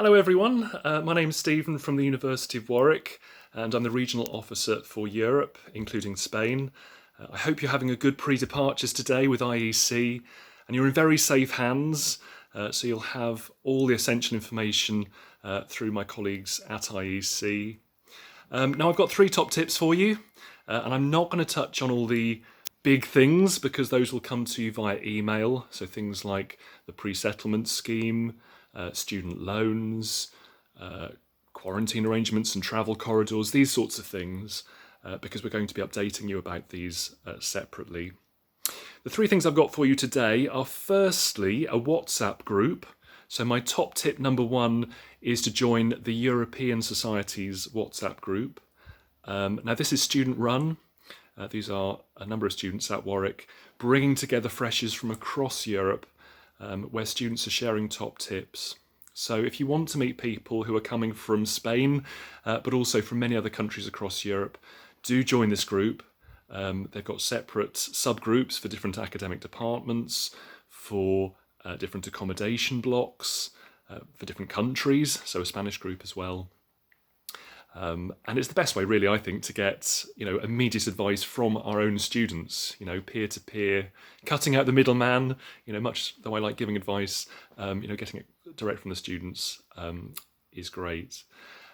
Hello everyone, my name's Stephen from the University of Warwick and I'm the Regional Officer for Europe, including Spain. I hope you're having a good pre-departures today with IEC and you're in very safe hands, so you'll have all the essential information through my colleagues at IEC. Now I've got 3 top tips for you and I'm not going to touch on all the big things because those will come to you via email, so things like the pre-settlement scheme, student loans, quarantine arrangements and travel corridors, these sorts of things, because we're going to be updating you about these separately. The 3 things I've got for you today are firstly a WhatsApp group. So my top tip number 1 is to join the European Society's WhatsApp group. Now this is student run. These are a number of students at Warwick bringing together freshers from across Europe, where students are sharing top tips. So if you want to meet people who are coming from Spain, but also from many other countries across Europe, do join this group. They've got separate subgroups for different academic departments, for different accommodation blocks, for different countries, so a Spanish group as well. And it's the best way, really, I think, to get immediate advice from our own students. Peer-to-peer, cutting out the middleman. Much though I like giving advice, getting it direct from the students is great.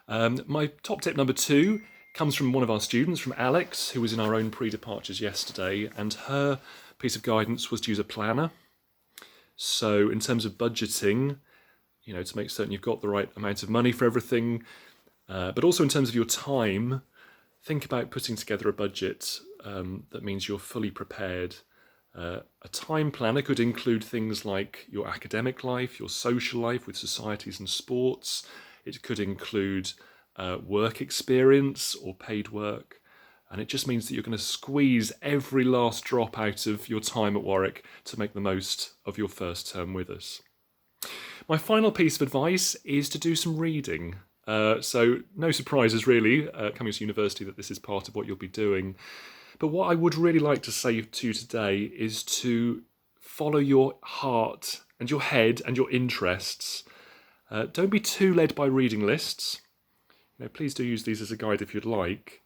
My top tip number 2 comes from one of our students, from Alex, who was in our own pre-departures yesterday, and her piece of guidance was to use a planner. So in terms of budgeting, to make certain you've got the right amount of money for everything. But also in terms of your time, think about putting together a budget that means you're fully prepared. A time planner could include things like your academic life, your social life with societies and sports. It could include work experience or paid work. And it just means that you're going to squeeze every last drop out of your time at Warwick to make the most of your first term with us. My final piece of advice is to do some reading. So no surprises really, coming to university, that this is part of what you'll be doing. But what I would really like to say to you today is to follow your heart and your head and your interests. Don't be too led by reading lists. Please do use these as a guide if you'd like.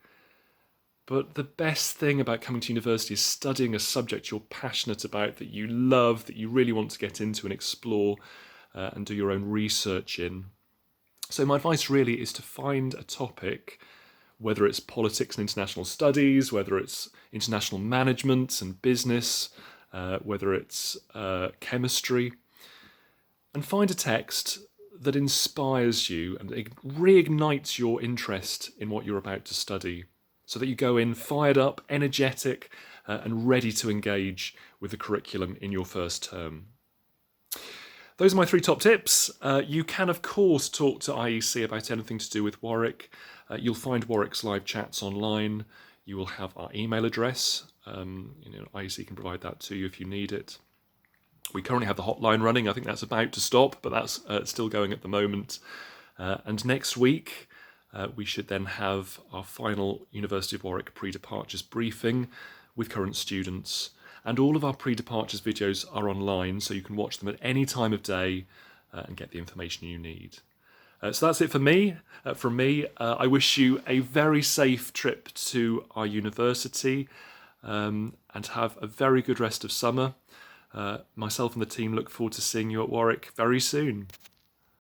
But the best thing about coming to university is studying a subject you're passionate about, that you love, that you really want to get into and explore and do your own research in. So my advice really is to find a topic, whether it's politics and international studies, whether it's international management and business, whether it's chemistry, and find a text that inspires you and reignites your interest in what you're about to study, so that you go in fired up, energetic, and ready to engage with the curriculum in your first term. Those are my 3 top tips. You can, of course, talk to IEC about anything to do with Warwick. You'll find Warwick's live chats online. You will have our email address. IEC can provide that to you if you need it. We currently have the hotline running. I think that's about to stop, but that's still going at the moment. And next week, we should then have our final University of Warwick pre-departures briefing with current students. And all of our pre-departures videos are online, so you can watch them at any time of day and get the information you need. So that's it for me. From me, I wish you a very safe trip to our university and have a very good rest of summer. Myself and the team look forward to seeing you at Warwick very soon.